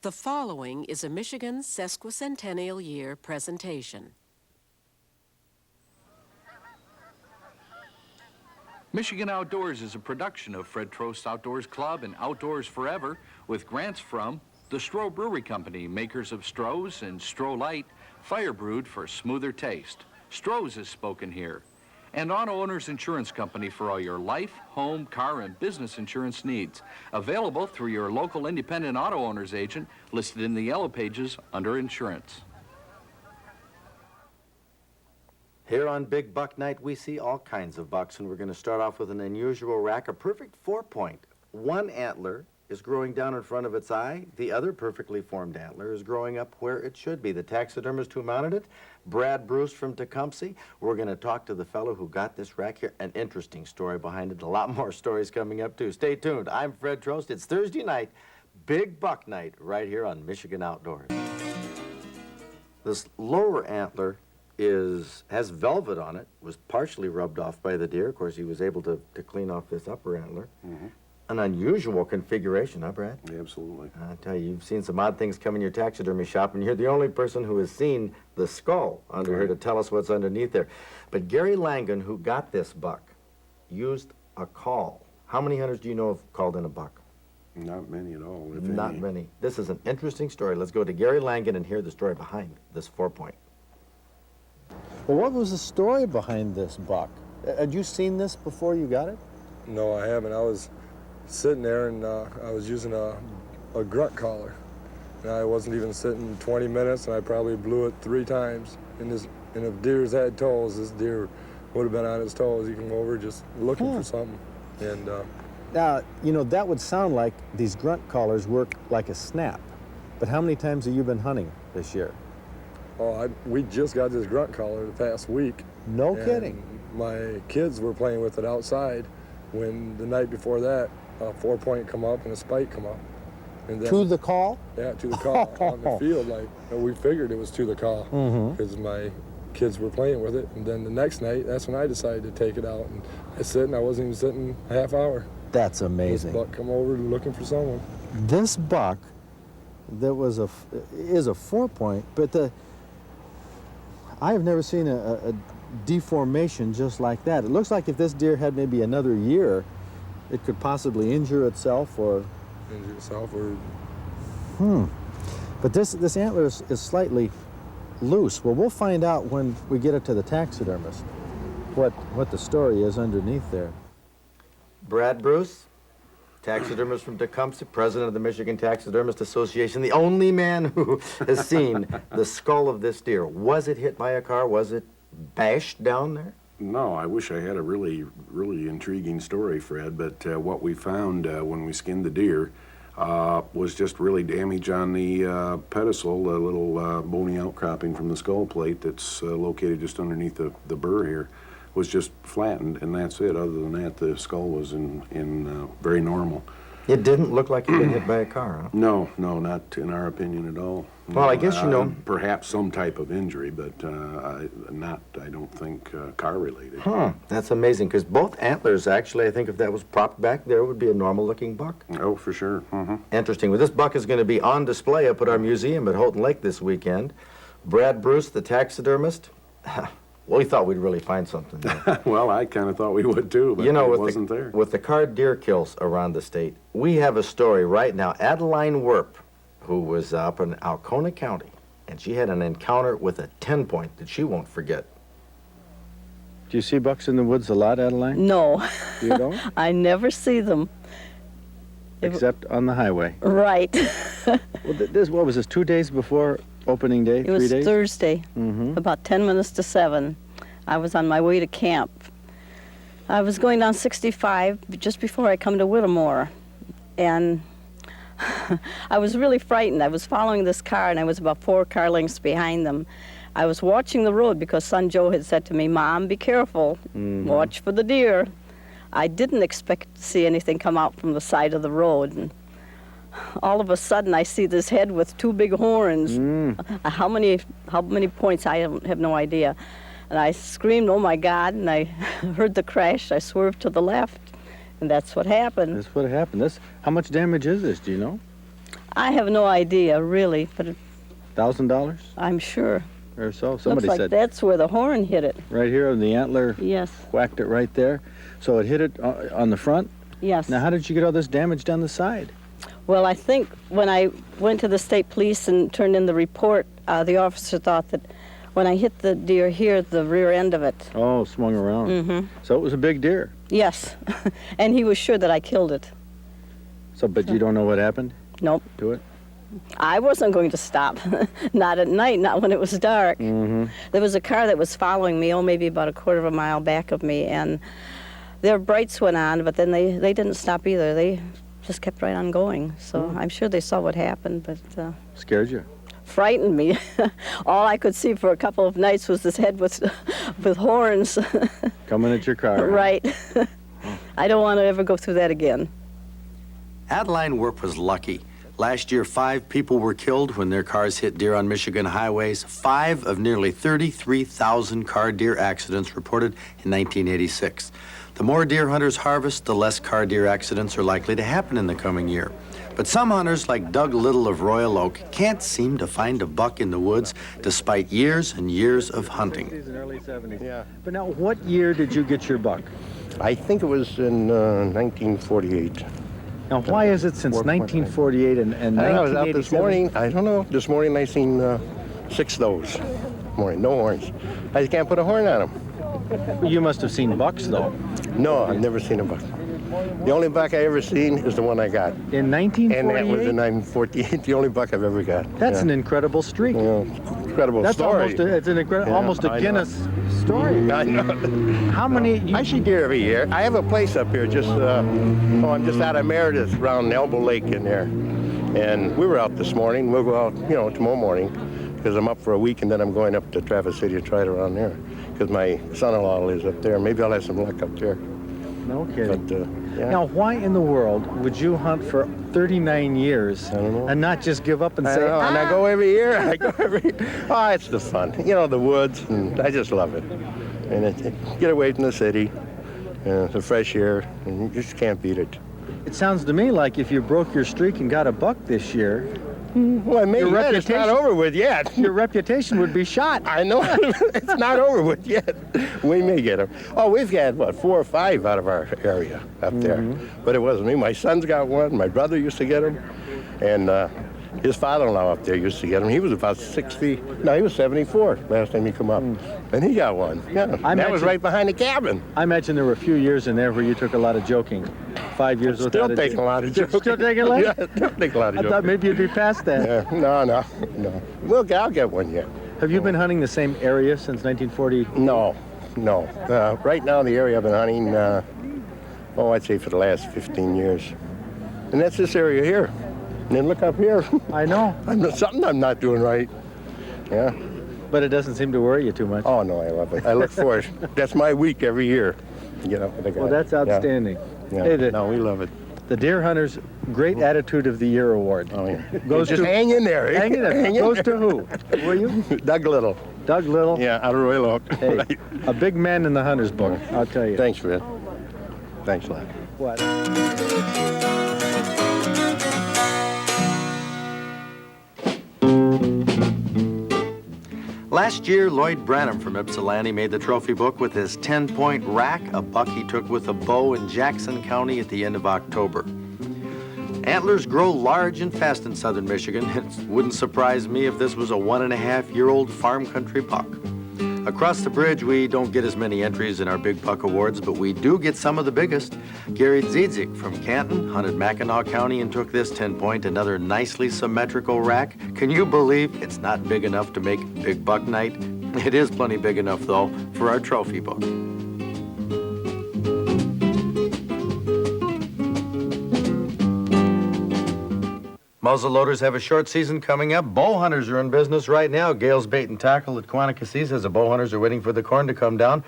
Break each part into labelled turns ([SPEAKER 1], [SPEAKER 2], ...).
[SPEAKER 1] The following is a Michigan Sesquicentennial Year presentation.
[SPEAKER 2] Michigan Outdoors is a production of Fred Trost Outdoors Club and Outdoors Forever, with grants from the Stroh Brewery Company, makers of Stroh's and Stroh Light, fire brewed for smoother taste. Stroh's is spoken here. And Auto Owners Insurance Company for all your life, home, car, and business insurance needs. Available through your local independent auto owners agent, listed in the yellow pages under insurance.
[SPEAKER 3] Here on Big Buck Night, we see all kinds of bucks, and we're going to start off with an unusual rack, a perfect 4-point. One antler is growing down in front of its eye. The other perfectly formed antler is growing up where it should be. The taxidermist who mounted it, Brad Bruce from Tecumseh. We're going to talk to the fellow who got this rack here. An interesting story behind it. A lot more stories coming up, too. Stay tuned. I'm Fred Trost. It's Thursday night, Big Buck Night, right here on Michigan Outdoors. This lower antler has velvet on it, was partially rubbed off by the deer. Of course, he was able to clean off this upper antler. Mm-hmm. An unusual configuration, huh, Brad?
[SPEAKER 4] Yeah, absolutely.
[SPEAKER 3] I tell you, you've seen some odd things come in your taxidermy shop, and you're the only person who has seen the skull under here to tell us what's underneath there. But Gary Langan, who got this buck, used a call. How many hunters do you know have called in a buck?
[SPEAKER 4] Not many at all, if
[SPEAKER 3] Not
[SPEAKER 4] any.
[SPEAKER 3] many. This is an interesting story. Let's go to Gary Langan and hear the story behind this 4-point.
[SPEAKER 5] Well, what was the story behind this buck? Had you seen this before you got it?
[SPEAKER 6] No, I haven't. I was sitting there and I was using a grunt collar. And I wasn't even sitting 20 minutes, and I probably blew it 3 times. And if deers had toes, this deer would have been on his toes. He came over just looking for something. And
[SPEAKER 5] now, you know, that would sound like these grunt collars work like a snap. But how many times have you been hunting this year?
[SPEAKER 6] we just got this grunt collar the past week.
[SPEAKER 5] No kidding.
[SPEAKER 6] My kids were playing with it outside when the night before that, a 4-point come up and a spike come up. And then,
[SPEAKER 5] to the call?
[SPEAKER 6] Yeah, to the call on the field. Like, we figured it was to the call because my kids were playing with it. And then the next night, that's when I decided to take it out. And I wasn't even sitting a half hour.
[SPEAKER 5] That's amazing.
[SPEAKER 6] This buck come over looking for someone.
[SPEAKER 5] This buck that is a 4-point, but I have never seen a deformation just like that. It looks like if this deer had maybe another year, it could possibly injure itself or...
[SPEAKER 6] Injure itself or...
[SPEAKER 5] But this antler is slightly loose. Well, we'll find out when we get it to the taxidermist what the story is underneath there.
[SPEAKER 3] Brad Bruce, taxidermist from Tecumseh, president of the Michigan Taxidermist Association, the only man who has seen the skull of this deer. Was it hit by a car? Was it bashed down there?
[SPEAKER 4] No, I wish I had a really, really intriguing story, Fred, but what we found when we skinned the deer was just really damage on the pedestal, a little bony outcropping from the skull plate that's located just underneath the burr here, was just flattened, and that's it. Other than that, the skull was in very normal.
[SPEAKER 3] It didn't look like you'd been hit by a car, huh?
[SPEAKER 4] No, not in our opinion at all.
[SPEAKER 3] Well, I guess you know...
[SPEAKER 4] Perhaps some type of injury, but I don't think car-related.
[SPEAKER 3] That's amazing, because both antlers, actually, I think if that was propped back there, would be a normal-looking buck.
[SPEAKER 4] Oh, for sure.
[SPEAKER 3] Interesting. Well, this buck is going to be on display up at our museum at Houghton Lake this weekend. Brad Bruce, the taxidermist. Well, we thought we'd really find something there.
[SPEAKER 4] Well, I kind of thought we would too, but it wasn't there.
[SPEAKER 3] With the card deer kills around the state, we have a story right now. Adeline Werp, who was up in Alcona County, and she had an encounter with a 10-point that she won't forget.
[SPEAKER 5] Do you see bucks in the woods a lot, Adeline?
[SPEAKER 7] No.
[SPEAKER 5] You don't?
[SPEAKER 7] I never see them.
[SPEAKER 5] Except on the highway.
[SPEAKER 7] Right.
[SPEAKER 5] Well, what was this, 2 days before opening day, 3 days?
[SPEAKER 7] It was Thursday, about 10 minutes to 7. I was on my way to camp. I was going down 65 just before I come to Whittemore, and I was really frightened. I was following this car, and I was about 4 car lengths behind them. I was watching the road because son Joe had said to me, "Mom, be careful, watch for the deer." I didn't expect to see anything come out from the side of the road, and all of a sudden I see this head with 2 big horns. How many points, I have no idea. And I screamed, "Oh my God," and I heard the crash. I swerved to the left, and that's what happened.
[SPEAKER 5] That's what happened. How much damage is this, do you know?
[SPEAKER 7] I have no idea, really, but
[SPEAKER 5] $1,000
[SPEAKER 7] I'm sure.
[SPEAKER 5] or so?
[SPEAKER 7] Looks
[SPEAKER 5] Somebody
[SPEAKER 7] like
[SPEAKER 5] said
[SPEAKER 7] that's where the horn hit it.
[SPEAKER 5] right here, the antler
[SPEAKER 7] Yes,
[SPEAKER 5] whacked it right there. So it hit it on the front.
[SPEAKER 7] yes.
[SPEAKER 5] Now, how did you get all this damage down the side?
[SPEAKER 7] Well, I think when I went to the state police and turned in the report, the officer thought that when I hit the deer here, the rear end of it.
[SPEAKER 5] Oh, swung around.
[SPEAKER 7] Mm-hmm.
[SPEAKER 5] So it was a big deer.
[SPEAKER 7] Yes, and he was sure that I killed it.
[SPEAKER 5] So, but you don't know what happened
[SPEAKER 7] Nope,
[SPEAKER 5] to it?
[SPEAKER 7] I wasn't going to stop. Not at night, not when it was dark.
[SPEAKER 5] Mm-hmm.
[SPEAKER 7] There was a car that was following me, maybe about a quarter of a mile back of me, and their brights went on, but then they didn't stop either. They just kept right on going. So I'm sure they saw what happened, but
[SPEAKER 5] Scared you?
[SPEAKER 7] frightened me. All I could see for a couple of nights was this head with horns.
[SPEAKER 5] Coming at your car.
[SPEAKER 7] Right. I don't want to ever go through that again.
[SPEAKER 3] Adeline Werp was lucky. Last year, 5 people were killed when their cars hit deer on Michigan highways. 5 of nearly 33,000 car deer accidents reported in 1986. The more deer hunters harvest, the less car deer accidents are likely to happen in the coming year. But some hunters, like Doug Little of Royal Oak, can't seem to find a buck in the woods despite years and years of hunting.
[SPEAKER 5] And early 70s.
[SPEAKER 8] Yeah.
[SPEAKER 5] But now, what year did you get your buck?
[SPEAKER 8] I think it was in 1948.
[SPEAKER 5] Now, why is it since 1948 and
[SPEAKER 8] I was out
[SPEAKER 5] 1987?
[SPEAKER 8] this morning. I don't know. This morning I seen 6 does. Morning, no horns. I just can't put a horn on them.
[SPEAKER 5] You must have seen bucks, though.
[SPEAKER 8] No, I've never seen a buck. The only buck I ever seen is the one I got.
[SPEAKER 5] In 1948?
[SPEAKER 8] And that was in 1948, the only buck I've ever got.
[SPEAKER 5] That's an incredible streak.
[SPEAKER 8] Incredible
[SPEAKER 5] That's
[SPEAKER 8] story.
[SPEAKER 5] almost it's an
[SPEAKER 8] Yeah,
[SPEAKER 5] almost a
[SPEAKER 8] I know.
[SPEAKER 5] Guinness story.
[SPEAKER 8] I know.
[SPEAKER 5] How many?
[SPEAKER 8] I see deer every year. I have a place up here just, I'm just out of Meredith around Elbow Lake in there. And we were out this morning. We'll go out, tomorrow morning because I'm up for a week and then I'm going up to Traverse City to try it around there because my son-in-law lives up there. Maybe I'll have some luck up there.
[SPEAKER 5] No kidding.
[SPEAKER 8] But, yeah.
[SPEAKER 5] Now, why in the world would you hunt for 39 years
[SPEAKER 8] I don't know.
[SPEAKER 5] and not just give up and
[SPEAKER 8] I
[SPEAKER 5] say,
[SPEAKER 8] know, and I go every year. I go every year. Oh, it's the fun. The woods, and I just love it. And get away from the city, the fresh air, and you just can't beat it.
[SPEAKER 5] It sounds to me like if you broke your streak and got a buck this year,
[SPEAKER 8] Well, maybe
[SPEAKER 5] Your
[SPEAKER 8] it's not
[SPEAKER 5] reputation-
[SPEAKER 8] over with yet.
[SPEAKER 5] your reputation would be shot.
[SPEAKER 8] I know it's not over with yet. We may get them. Oh, we've had, 4 or 5 out of our area up there. But it wasn't me. My son's got one. My brother used to get them. And his father-in-law up there used to get them. He was about 6 feet. No, he was 74 last time he come up. And he got one. Yeah, that was
[SPEAKER 5] imagine-
[SPEAKER 8] right behind the cabin.
[SPEAKER 5] I imagine there were a few years in there where you took a lot of joking. 5 years
[SPEAKER 8] Still
[SPEAKER 5] without
[SPEAKER 8] taking a lot of jokes.
[SPEAKER 5] Still taking a lot?
[SPEAKER 8] Yeah, still taking a lot of
[SPEAKER 5] I
[SPEAKER 8] jokes.
[SPEAKER 5] thought maybe you'd be past that.
[SPEAKER 8] Yeah, no. I'll get one yet.
[SPEAKER 5] Have you been hunting the same area since 1940?
[SPEAKER 8] No. Right now, the area I've been hunting, I'd say for the last 15 years. And that's this area here. And then look up here.
[SPEAKER 5] I know,
[SPEAKER 8] Something I'm not doing right. Yeah.
[SPEAKER 5] but it doesn't seem to worry you too much.
[SPEAKER 8] Oh, no, I love it. I look for it. That's my week every year.
[SPEAKER 5] Well, that's outstanding.
[SPEAKER 8] Yeah.
[SPEAKER 5] Hey,
[SPEAKER 8] No, we love it.
[SPEAKER 5] the Deer Hunter's Great Attitude of the Year Award.
[SPEAKER 8] Oh, yeah.
[SPEAKER 5] Goes
[SPEAKER 8] Just
[SPEAKER 5] to-
[SPEAKER 8] hang in there.
[SPEAKER 5] Hang in there.
[SPEAKER 8] Hang in
[SPEAKER 5] Goes
[SPEAKER 8] there.
[SPEAKER 5] to who? Were you?
[SPEAKER 8] Doug Little.
[SPEAKER 5] Doug Little?
[SPEAKER 8] Yeah, out of Royal Oak.
[SPEAKER 5] Hey,
[SPEAKER 8] Right.
[SPEAKER 5] a big man in the hunter's book, I'll tell you.
[SPEAKER 8] Thanks, Fred. Thanks a lot.
[SPEAKER 5] What?
[SPEAKER 3] Last year, Lloyd Branham from Ypsilanti made the trophy book with his 10-point rack, a buck he took with a bow in Jackson County at the end of October. Antlers grow large and fast in southern Michigan. It wouldn't surprise me if this was a 1.5-year-old farm country buck. Across the bridge, we don't get as many entries in our big buck awards, but we do get some of the biggest. Gary Ziedzik from Canton hunted Mackinac County and took this 10-point, another nicely symmetrical rack. Can you believe it's not big enough to make big buck night? It is plenty big enough, though, for our trophy book. Muzzleloaders have a short season coming up. Bow hunters are in business right now. Gale's Bait and Tackle at Quantico has a bow hunters are waiting for the corn to come down.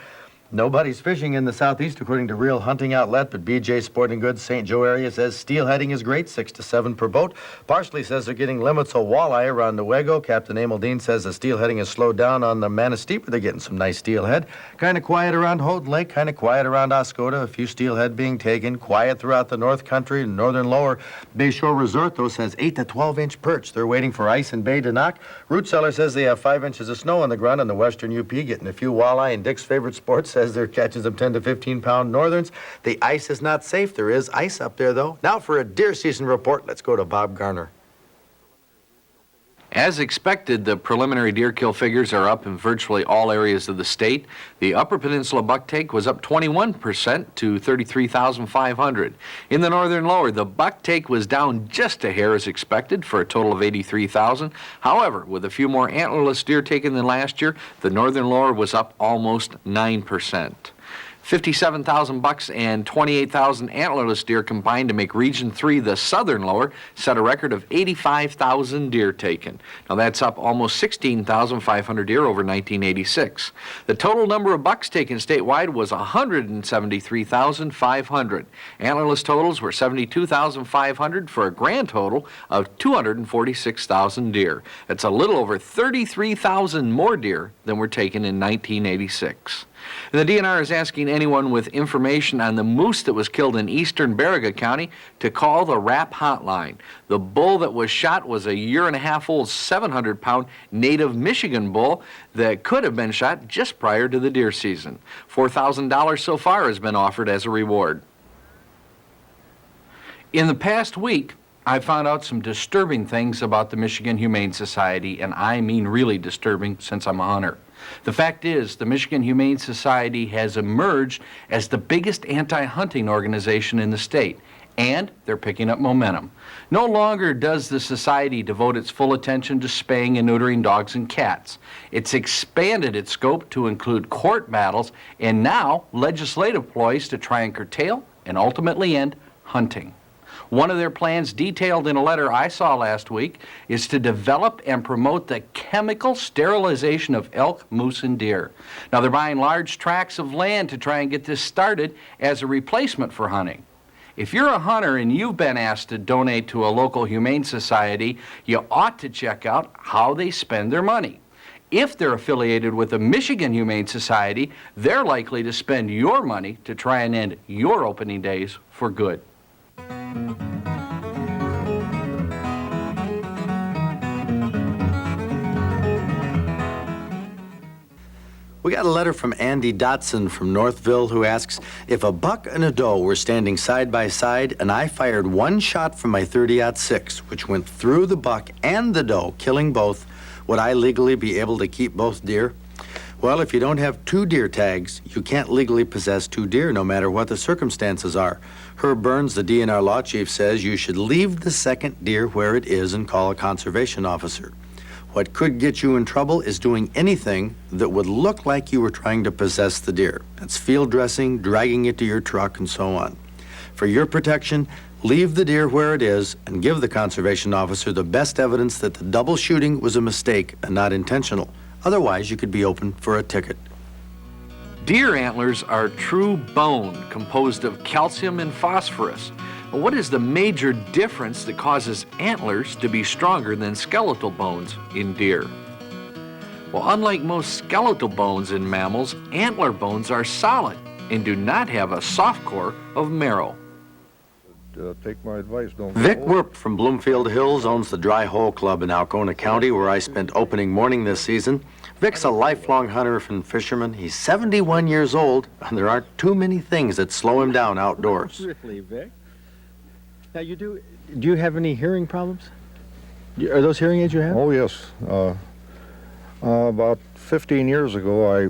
[SPEAKER 3] Nobody's fishing in the southeast, according to Real Hunting Outlet, but BJ Sporting Goods, St. Joe area says steelheading is great, 6 to 7 per boat. Parsley says they're getting limits of walleye around Newego. Captain Emil Dean says the steelheading has slowed down on the Manistee, but they're getting some nice steelhead. Kind of quiet around Houghton Lake, kind of quiet around Oscoda. A few steelhead being taken. Quiet throughout the North Country and Northern Lower. Bayshore Resort, though, says 8 to 12-inch perch. They're waiting for ice in Bay to knock. Root Cellar says they have 5 inches of snow on the ground in the western UP, getting a few walleye. And Dick's Favorite Sports says they're catching some 10 to 15-pound northerns. The ice is not safe. There is ice up there, though. Now for a deer season report, let's go to Bob Garner.
[SPEAKER 2] As expected, the preliminary deer kill figures are up in virtually all areas of the state. The Upper Peninsula buck take was up 21% to 33,500. In the northern lower, the buck take was down just a hair as expected for a total of 83,000. However, with a few more antlerless deer taken than last year, the northern lower was up almost 9%. 57,000 bucks and 28,000 antlerless deer combined to make Region 3, the southern lower, set a record of 85,000 deer taken. Now that's up almost 16,500 deer over 1986. The total number of bucks taken statewide was 173,500. Antlerless totals were 72,500 for a grand total of 246,000 deer. That's a little over 33,000 more deer than were taken in 1986. And the DNR is asking anyone with information on the moose that was killed in eastern Baraga County to call the RAP hotline. The bull that was shot was a year-and-a-half-old 700-pound native Michigan bull that could have been shot just prior to the deer season. $4,000 so far has been offered as a reward. In the past week, I found out some disturbing things about the Michigan Humane Society, and I mean really disturbing since I'm a hunter. The fact is, the Michigan Humane Society has emerged as the biggest anti-hunting organization in the state, and they're picking up momentum. No longer does the society devote its full attention to spaying and neutering dogs and cats. It's expanded its scope to include court battles and now legislative ploys to try and curtail and ultimately end hunting. One of their plans, detailed in a letter I saw last week, is to develop and promote the chemical sterilization of elk, moose, and deer. Now, they're buying large tracts of land to try and get this started as a replacement for hunting. If you're a hunter and you've been asked to donate to a local humane society, you ought to check out how they spend their money. If they're affiliated with the Michigan Humane Society, they're likely to spend your money to try and end your opening days for good.
[SPEAKER 3] We got a letter from Andy Dotson from Northville who asks, if a buck and a doe were standing side by side and I fired one shot from my .30-06, which went through the buck and the doe, killing both, would I legally be able to keep both deer? Well, if you don't have 2 deer tags, you can't legally possess 2 deer no matter what the circumstances are. Herb Burns, the DNR law chief, says you should leave the second deer where it is and call a conservation officer. What could get you in trouble is doing anything that would look like you were trying to possess the deer. That's field dressing, dragging it to your truck, and so on. For your protection, leave the deer where it is and give the conservation officer the best evidence that the double shooting was a mistake and not intentional. Otherwise, you could be open for a ticket.
[SPEAKER 2] Deer antlers are true bone composed of calcium and phosphorus. Well, what is the major difference that causes antlers to be stronger than skeletal bones in deer? Well, unlike most skeletal bones in mammals, antler bones are solid and do not have a soft core of marrow.
[SPEAKER 6] Take my advice, don't
[SPEAKER 3] Vic Werp from Bloomfield Hills owns the Dry Hole Club in Alcona County, where I spent opening morning this season. Vic's a lifelong hunter and fisherman. He's 71 years old, and there aren't too many things that slow him down outdoors.
[SPEAKER 5] Really, Vic? Now, do you have any hearing problems? Are those hearing aids you have?
[SPEAKER 9] Oh, yes. About 15 years ago, I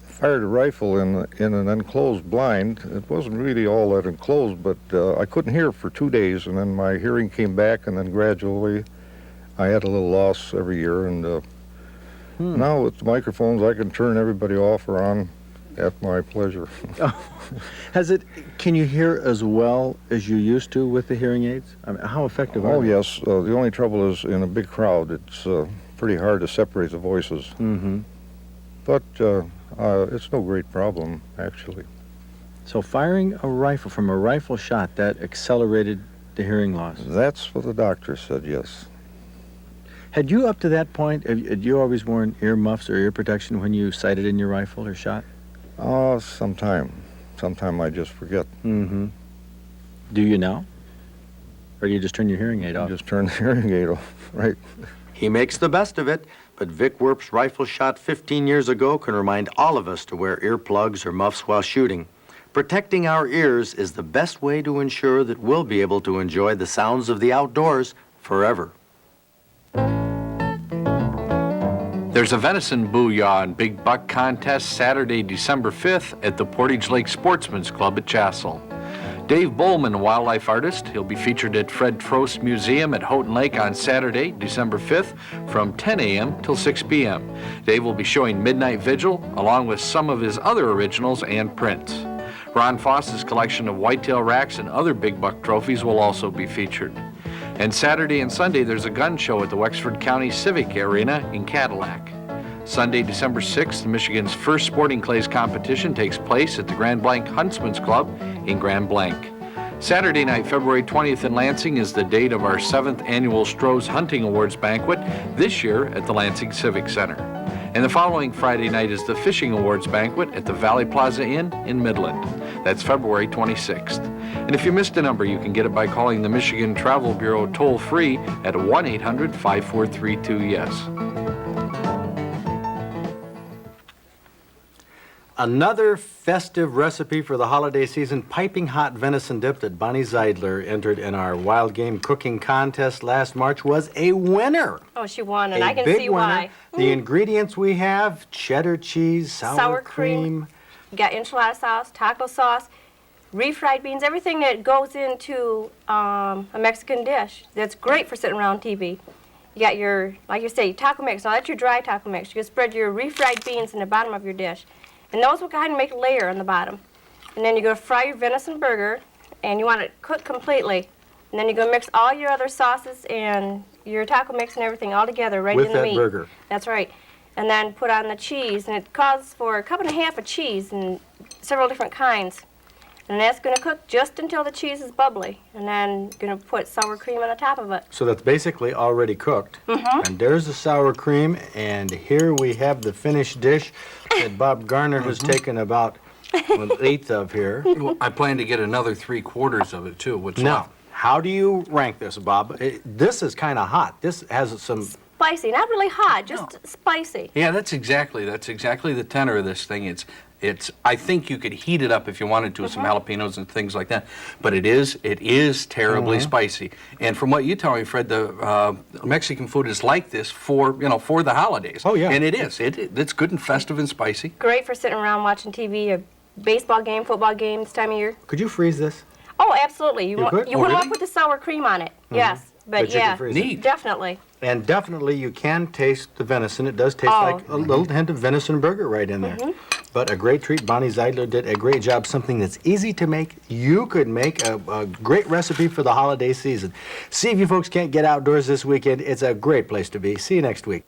[SPEAKER 9] fired a rifle in an enclosed blind. It wasn't really all that enclosed, but I couldn't hear for 2 days, and then my hearing came back, and then gradually I had a little loss every year. And now with the microphones, I can turn everybody off or on at my pleasure.
[SPEAKER 5] Can you hear as well as you used to with the hearing aids? I mean, how effective are they?
[SPEAKER 9] Oh, yes. The only trouble is in a big crowd, it's pretty hard to separate the voices.
[SPEAKER 5] Mm-hmm.
[SPEAKER 9] But It's no great problem, actually.
[SPEAKER 5] So firing a rifle from a rifle shot, that accelerated the hearing loss.
[SPEAKER 9] That's what the doctor said, yes.
[SPEAKER 5] Had you, up to that point, had you always worn ear muffs or ear protection when you sighted in your rifle or shot?
[SPEAKER 9] Sometime. Sometime I just forget.
[SPEAKER 5] Mm-hmm. Do you now? Or do you just turn your hearing aid off?
[SPEAKER 9] Just turn the hearing aid off, right.
[SPEAKER 3] He makes the best of it, but Vic Werp's rifle shot 15 years ago can remind all of us to wear earplugs or muffs while shooting. Protecting our ears is the best way to ensure that we'll be able to enjoy the sounds of the outdoors forever.
[SPEAKER 2] There's a venison booyah and big buck contest Saturday, December 5th at the Portage Lake Sportsman's Club at Chassell. Dave Bowman, a wildlife artist, he'll be featured at Fred Trost Museum at Houghton Lake on Saturday, December 5th from 10 a.m. till 6 p.m. Dave will be showing Midnight Vigil along with some of his other originals and prints. Ron Foss's collection of whitetail racks and other big buck trophies will also be featured. And Saturday and Sunday, there's a gun show at the Wexford County Civic Arena in Cadillac. Sunday, December 6th, Michigan's first sporting clays competition takes place at the Grand Blanc Huntsman's Club in Grand Blanc. Saturday night, February 20th in Lansing is the date of our 7th annual Stroh's Hunting Awards banquet, this year at the Lansing Civic Center. And the following Friday night is the Fishing Awards banquet at the Valley Plaza Inn in Midland. That's February 26th. And if you missed a number, you can get it by calling the Michigan Travel Bureau toll-free at 1-800-5432-YES.
[SPEAKER 3] Another festive recipe for the holiday season, piping hot venison dip that Bonnie Zeidler entered in our wild game cooking contest last March was a winner.
[SPEAKER 10] Oh, she won, and I can
[SPEAKER 3] big
[SPEAKER 10] see
[SPEAKER 3] winner.
[SPEAKER 10] why.
[SPEAKER 3] The ingredients we have, cheddar cheese, sour cream.
[SPEAKER 10] You got enchilada sauce, taco sauce, refried beans, everything that goes into a Mexican dish that's great for sitting around TV. You got your, like you say, taco mix. Now that's your dry taco mix. You can spread your refried beans in the bottom of your dish. And those will kind of make a layer on the bottom. And then you're going to fry your venison burger, and you want it cooked completely. And then you're going to mix all your other sauces and your taco mix and everything all together right in the meat.
[SPEAKER 3] With that burger.
[SPEAKER 10] That's right. And then put on the cheese, and it calls for a cup and a half of cheese and several different kinds. And that's going to cook just until the cheese is bubbly. And then you're going to put sour cream on the top of it.
[SPEAKER 3] So that's basically already cooked. And there's the sour cream, and here we have the finished dish that Bob Garner has taken about an eighth of here.
[SPEAKER 2] Well, I plan to get another 3/4 of it too. What's
[SPEAKER 3] Now,
[SPEAKER 2] left?
[SPEAKER 3] how do you rank this, Bob? This is kind of hot. This has some...
[SPEAKER 10] Spicy, not really hot, just spicy.
[SPEAKER 2] Yeah, that's exactly the tenor of this thing. I think you could heat it up if you wanted to with some jalapenos and things like that, but it is terribly spicy. And from what you tell me, Fred, the Mexican food is like this for the holidays.
[SPEAKER 3] Oh, yeah.
[SPEAKER 2] And it is. It's good and festive and spicy.
[SPEAKER 10] Great for sitting around watching TV, a baseball game, football game this time of year.
[SPEAKER 3] Could you freeze this?
[SPEAKER 10] Oh, absolutely. You
[SPEAKER 3] could?
[SPEAKER 10] want
[SPEAKER 2] really?
[SPEAKER 10] to put the sour cream on it. Yes, but
[SPEAKER 3] you
[SPEAKER 10] yeah,
[SPEAKER 3] could freeze it.
[SPEAKER 2] Neat.
[SPEAKER 10] definitely.
[SPEAKER 3] And definitely you can taste the venison. It does taste like a little hint of venison burger right in there. But a great treat. Bonnie Zeidler did a great job. Something that's easy to make. You could make a great recipe for the holiday season. See if you folks can't get outdoors this weekend. It's a great place to be. See you next week.